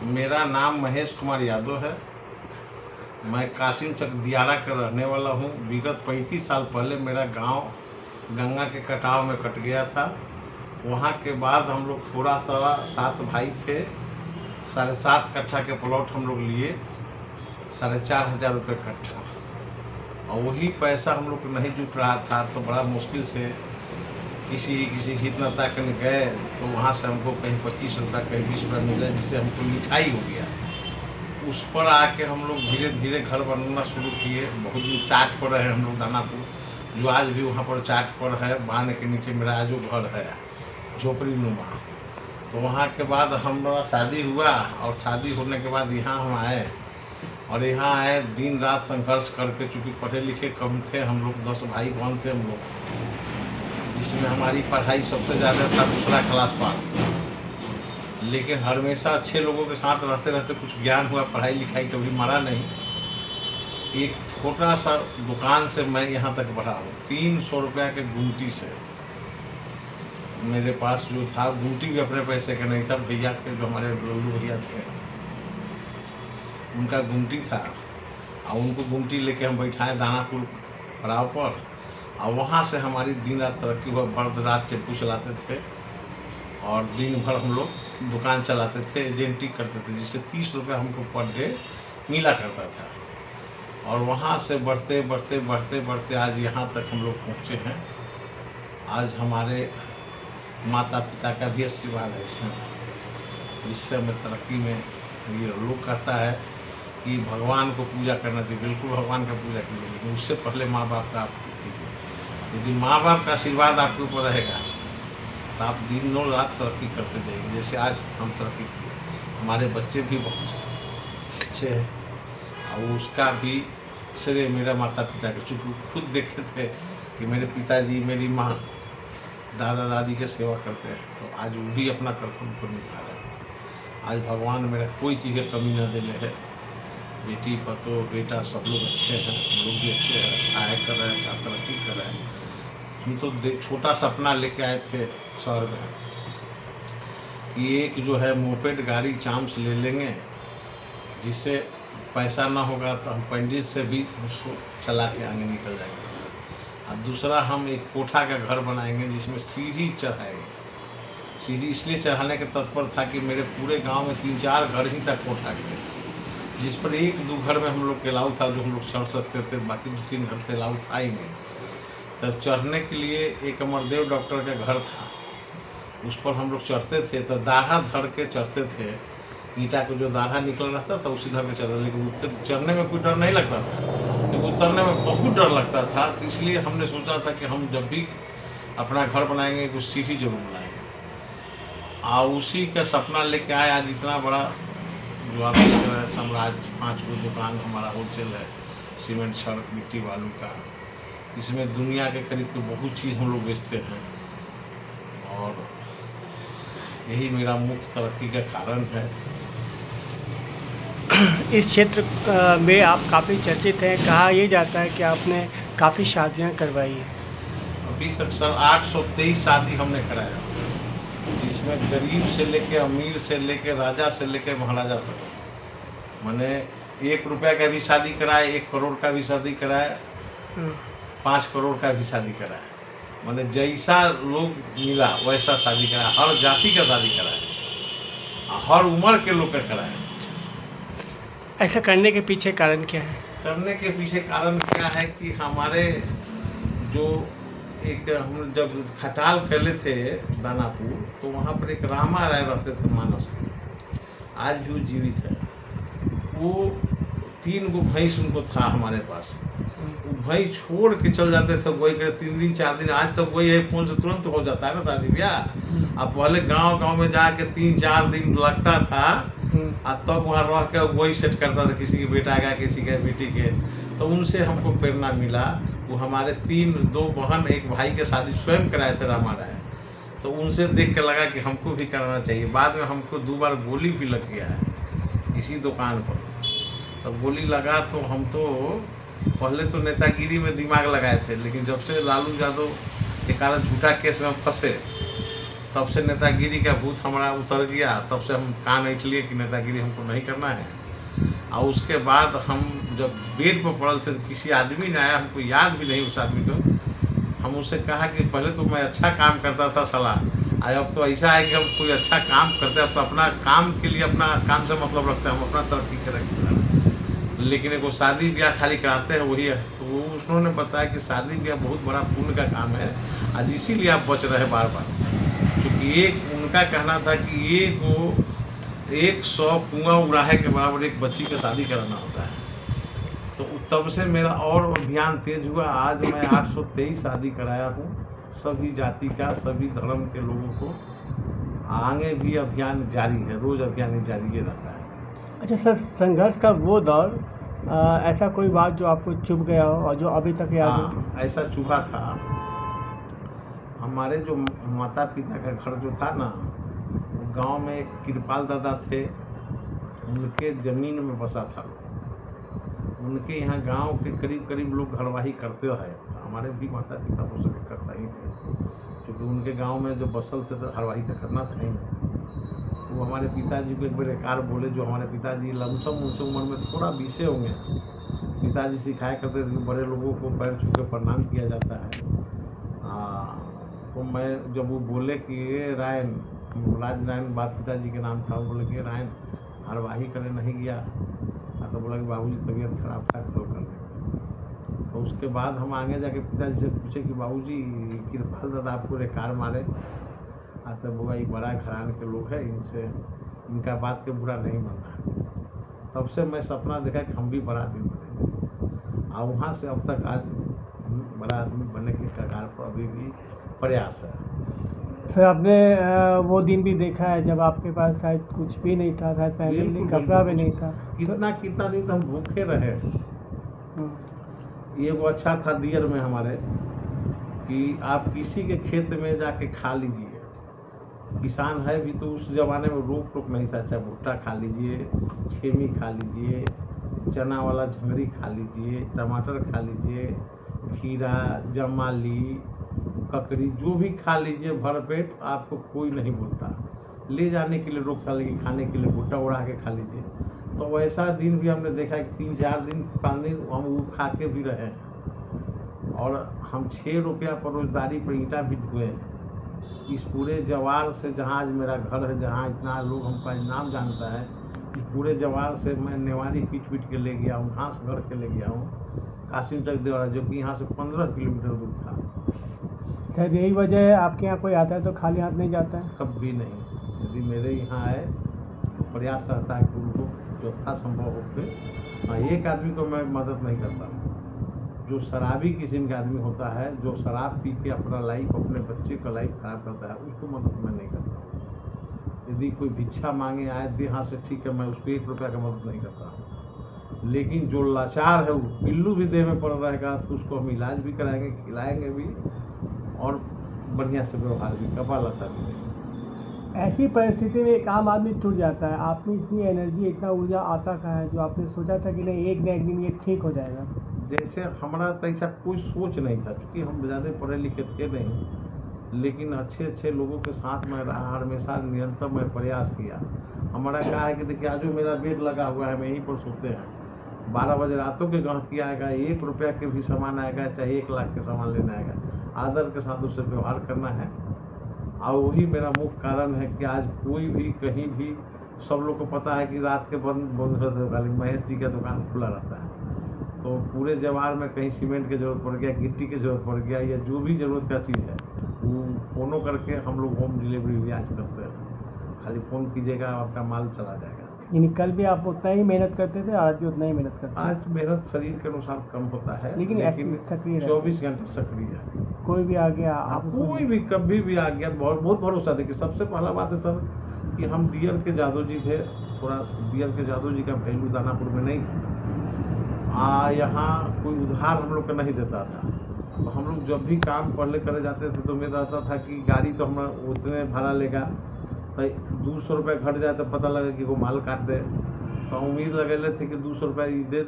मेरा नाम महेश कुमार यादव है। मैं कासिम चक दियारा का रहने वाला हूँ। विगत 35 साल पहले मेरा गांव गंगा के कटाव में कट गया था। वहाँ के बाद हम लोग थोड़ा सा 7 भाई थे, 7.5 कट्ठा के प्लॉट हम लोग लिए, 4,500 रुपये कट्ठा, और वही पैसा हम लोग को नहीं जुट रहा था। तो बड़ा मुश्किल से किसी हितनता के गए, तो वहाँ से हमको कहीं 25 रुपये कहीं 20 रुपये मिला, जिससे हमको लिखाई हो गया। उस पर आके हम लोग धीरे धीरे घर बनाना शुरू किए। बहुत दिन चाट पर रहे हम लोग दानापुर, जो आज भी वहाँ पर चाट पर है। बांध के नीचे मेरा आज वो घर है, झोपड़ी नुमा। तो वहाँ के बाद हमारा शादी हुआ, और शादी होने के बाद यहाँ हम आए, और यहाँ आए दिन रात संघर्ष करके। चूँकि पढ़े लिखे कम थे हम लोग, 10 भाई बहन थे हम लोग, जिसमें हमारी पढ़ाई सबसे ज़्यादा था, दूसरा क्लास पास। लेकिन हमेशा अच्छे लोगों के साथ रहते रहते कुछ ज्ञान हुआ, पढ़ाई लिखाई कभी मरा नहीं। एक छोटा सा दुकान से मैं यहाँ तक बढ़ा हूँ। 300 रुपया के गुमटी से मेरे पास जो था, गुमटी भी अपने पैसे का नहीं था, भैया के जो हमारे लोलू भैया थे उनका गुमटी था, और उनको गुमटी लेके हम बैठाए दानापुर पड़ाव पर। और वहाँ से हमारी दिन रात तरक्की हुआ। बर्द रात टेम्पू चलाते थे, और दिन भर हम लोग दुकान चलाते थे, एजेंटी करते थे, जिससे 30 रुपये हमको पर डे मिला करता था। और वहाँ से बढ़ते बढ़ते बढ़ते बढ़ते आज यहाँ तक हम लोग पहुँचे हैं। आज हमारे माता पिता का भी आशीर्वाद है इसमें, जिससे हमें तरक्की में। ये लोग कहता है कि भगवान को पूजा करना चाहिए, बिल्कुल भगवान का पूजा कीजिए, लेकिन उससे पहले माँ बाप का आप कीजिए। यदि माँ बाप का आशीर्वाद आपके ऊपर रहेगा तो आप दिनों रात तरक्की करते जाएंगे। जैसे आज हम तरक्की किए, हमारे बच्चे भी बहुत अच्छे हैं, और उसका भी श्रेय मेरा माता पिता के। चूँकि खुद देखे थे कि मेरे पिताजी मेरी माँ दादा दादी के सेवा करते हैं, तो आज वो भी अपना कर्तव्य को निभा रहे हैं। आज भगवान मेरा कोई चीज़ की कमी न दिले है। बेटी पतो बेटा सब लोग अच्छे हैं, हम लोग भी अच्छे हैं, अच्छा आय कर रहे हैं, अच्छा तरक्की कर रहे हैं। हम तो छोटा सपना लेके आए थे शहर में कि एक जो है मोपेड गाड़ी चांस ले लेंगे, जिससे पैसा ना होगा तो हम पंडित से भी उसको चला के आगे निकल जाएंगे। और दूसरा, हम एक कोठा का घर बनाएंगे जिसमें सीढ़ी चढ़ाएंगे। सीढ़ी इसलिए चढ़ाने के तत्पर था कि मेरे पूरे गांव में 3-4 घर ही था कोठा के, जिस पर 1-2 घर में हम लोग के अलाउ था, जो हम लोग चढ़ सकते थे, बाकी 2-3 घर के अलाउ था ही नहीं। तब चढ़ने के लिए एक अमरदेव डॉक्टर का घर था, उस पर हम लोग चढ़ते थे। तो दाढ़ा धर के चढ़ते थे, ईंटा को जो दाढ़ा निकल रहता था उसी धर के चढ़ते। लेकिन चढ़ने में कोई डर नहीं लगता था, लेकिन उतरने में बहुत डर लगता था। तो इसलिए हमने सोचा था कि हम जब भी अपना घर बनाएंगे कुछ सीढ़ी जरूर बनाएंगे, और उसी का सपना लेके आए। आज इतना बड़ा जो आप देख रहे हैं साम्राज्य, 5 गो दुकान हमारा होलसेल है, सीमेंट छड़ मिट्टी बालू का। इसमें दुनिया के करीब बहुत चीज़ हम लोग बेचते हैं, और यही मेरा मुख्य तरक्की का कारण है। इस क्षेत्र में आप काफ़ी चर्चित हैं। कहा यह जाता है कि आपने काफ़ी शादियां करवाई हैं। अभी तक सर 823 शादी हमने कराया, जिसमें गरीब से लेके अमीर से लेके राजा से लेके महाराजा तक। मैंने 1 रुपया का भी शादी कराया, 1 करोड़ का भी शादी कराया, 5 करोड़ का भी शादी कराया। मैंने जैसा लोग मिला वैसा शादी कराया, हर जाति का शादी कराया, हर उम्र के लोग का कराया। ऐसा करने के पीछे कारण क्या है? करने के पीछे कारण क्या है कि हमारे जो एक हम जब खटाल खेले थे दानापुर, तो वहाँ पर एक रामा राय रहते थे मानस के, आज भी वो जीवित है। वो 3 गो भैंस उनको था हमारे पास। वो भैंस छोड़ के चल जाते थे, वही करे 3 दिन 4 दिन। आज तक वही है, फोन से तुरंत हो जाता है ना शादी ब्याह। अब पहले गांव में जाके 3-4 दिन लगता था, और तब वहाँ रह के वही सेट करता था, किसी के बेटा का, किसी के बेटी के। तो उनसे हमको प्रेरणा मिला। वो हमारे 2 बहन 1 भाई के शादी स्वयं कराए थे रामा राय, तो उनसे देख के लगा कि हमको भी कराना चाहिए। बाद में हमको 2 बार गोली भी लग गया है इसी दुकान पर। तो गोली लगा तो हम तो पहले तो नेतागिरी में दिमाग लगाए थे, लेकिन जब से लालू यादव के कारण झूठा केस में फंसे, तब से नेतागिरी का भूत हमारा उतर गया। तब से हम कान ऐंठ लिए कि नेतागिरी हमको नहीं करना है। और उसके बाद हम जब बेड पर पड़ल थे तो किसी आदमी ने आया, हमको याद भी नहीं उस आदमी को, हम उससे कहा कि पहले तो मैं अच्छा काम करता था सलाह, अब तो ऐसा है कि हम कोई अच्छा काम करते हैं तो अपना काम के लिए अपना काम से मतलब रखते हैं, हम अपना तरक्की करेंगे, लेकिन एगो शादी ब्याह खाली कराते हैं वही है। तो वो उन्होंने बताया कि शादी ब्याह बहुत बड़ा पुण्य का काम है, आज इसीलिए आप बच रहे बार बार। क्योंकि एक उनका कहना था कि ये 100 कुआं उड़ाहे के बराबर एक बच्ची का शादी कराना होता है। तो तब से मेरा और अभियान तेज हुआ। आज मैं 823 शादी कराया हूँ, सभी जाति का, सभी धर्म के लोगों को। आगे भी अभियान जारी है, रोज़ अभियान जारी ही रहता है। अच्छा सर, संघर्ष का वो दौर, ऐसा कोई बात जो आपको चुभ गया हो और जो अभी तक याद हो? ऐसा चुभा था। हमारे जो माता पिता का घर जो था ना, गांव में एक कृपाल दादा थे, उनके ज़मीन में बसा था। उनके यहाँ गांव के करीब करीब लोग घरवाही करते हैं। हमारे भी माता पिता हो सके करता ही थे, क्योंकि उनके गांव में जो बसल थे तो घरवाही तो करना था ही। वो हमारे पिताजी को एक बार एकार बोले, जो हमारे पिताजी लमसम उनसे उम्र में थोड़ा बीसे होंगे। पिताजी सिखाया करते थे कि बड़े लोगों को पैर छू के प्रणाम किया जाता है। तो मैं जब वो बोले कि ये रायन, राज नारायण बाप पिताजी के नाम था, वो बोले कि रायन हरवाही करने नहीं गया। तो बोला कि बाबूजी तबीयत खराब था तो करने। तो उसके बाद हम आगे जाके पिताजी से पूछे कि बाबूजी कृपाल दादा आपको कार मारे। तो बोला ये बड़ा घराने के लोग हैं, इनसे इनका बात के बुरा नहीं मानना। तब से मैं सपना देखा कि हम भी बड़ा आदमी बनेंगे, और वहाँ से अब तक आज बड़ा आदमी बनने के कगार पर अभी भी प्रयास है। सर, आपने वो दिन भी देखा है जब आपके पास शायद कुछ भी नहीं था, शायद पहले लिए कपड़ा भी नहीं था, कितना दिन तो हम भूखे रहे। ये वो अच्छा था दियर में हमारे कि आप किसी के खेत में जाके खा लीजिए, किसान है भी तो उस ज़माने में रोक टोक नहीं था। चाहे भुट्टा खा लीजिए, छेमी खा लीजिए, चना वाला झंगरी खा लीजिए, टमाटर खा लीजिए, खीरा, जमाली, ककड़ी, जो भी खा लीजिए भर पेट, आपको कोई नहीं बोलता। ले जाने के लिए रोकता, लेकिन खाने के लिए भुट्टा उड़ा के खा लीजिए। तो वैसा दिन भी हमने देखा कि 3-4 दिन 5 दिन हम वो खा के भी रहे हैं। और हम 6 रुपया पर रोजगारी पर ईंटा भी ढुए हैं। इस पूरे जवार से, जहाँ आज मेरा घर है, जहाँ इतना लोग हमका नाम जानता है, कि पूरे जवार से मैं नेवारी पीट के ले गया हूँ, घास भर के ले गया हूँ कासिम तक देवरा, जो कि यहाँ से 15 किलोमीटर दूर था। शायद यही वजह है आपके यहाँ कोई आता है तो खाली हाथ नहीं जाता है? कभी नहीं। यदि मेरे यहाँ आए तो प्रयास रहता है कि उनको जो यथासंभव हो के, हाँ, एक आदमी को मैं मदद नहीं करता। जो शराबी किस्म का आदमी होता है, जो शराब पी के अपना लाइफ, अपने बच्चे का लाइफ खराब करता है, उसको मदद मैं नहीं करता। यदि कोई भिक्षा मांगे आए दे हाथ से, ठीक है, मैं उसको 1 रुपया का मदद नहीं करता। लेकिन जो लाचार है, वो पिल्लू भी देह में पड़ रहेगा तो उसको हम इलाज भी कराएंगे, खिलाएंगे भी, और बढ़िया से व्यवहार भी, कपड़ा लता भी देंगे। ऐसी परिस्थिति में एक आम आदमी टूट जाता है। आप में इतनी एनर्जी, इतना ऊर्जा आता कहाँ है जो आपने सोचा था कि नहीं एक न एक दिन ये ठीक हो जाएगा? जैसे हमारा तो ऐसा कोई सोच नहीं था, क्योंकि हम ज़्यादा पढ़े लिखे थे नहीं, लेकिन अच्छे लोगों के साथ में रहा, हमेशा निरंतर मैं प्रयास किया। हमारा क्या है कि देखिए, आज जो मेरा बेड लगा हुआ है, मैं यहीं पर सोते हैं। 12 बजे रातों के गाहकी आएगा, 1 रुपया के भी सामान आएगा, चाहे 1 लाख के सामान लेना आएगा, आदर के साथ उससे व्यवहार करना है। और वही मेरा मुख्य कारण है कि आज कोई भी कहीं भी, सब लोग को पता है कि रात के बंद रहते, खाली महेश जी का दुकान खुला रहता है। तो पूरे जवार में कहीं सीमेंट की ज़रूरत पड़ गया, गिट्टी की ज़रूरत पड़ गया, या जो भी ज़रूरत का चीज़ है, वो फ़ोनों करके हम लोग होम डिलीवरी भी आज करते हैं। खाली फ़ोन कीजिएगा, आपका माल चला जाएगा। यानी कल भी आप उतना ही मेहनत करते थे, आज भी उतना ही मेहनत करते हैं? आज मेहनत शरीर के अनुसार कम होता है, लेकिन सक्रिय 24 घंटे सक्रिय है। कोई भी आ गया, आप कोई भी कभी भी आ गया, बहुत भरोसा। देखिए, सबसे पहला बात है सर कि हम दियर के जादव जी थे, थोड़ा दियर के जादव जी का वैल्यू दानापुर में नहीं था। यहाँ कोई उधार हम लोग का नहीं देता था। तो हम लोग जब भी काम पहले करे जाते थे तो मेरा रहता था कि गाड़ी तो हम उतने भाड़ा लेगा, तो 200 रुपये घट जाए तो पता लगे कि वो माल काट दे, तो उम्मीद लगे थे कि 200 रुपये दे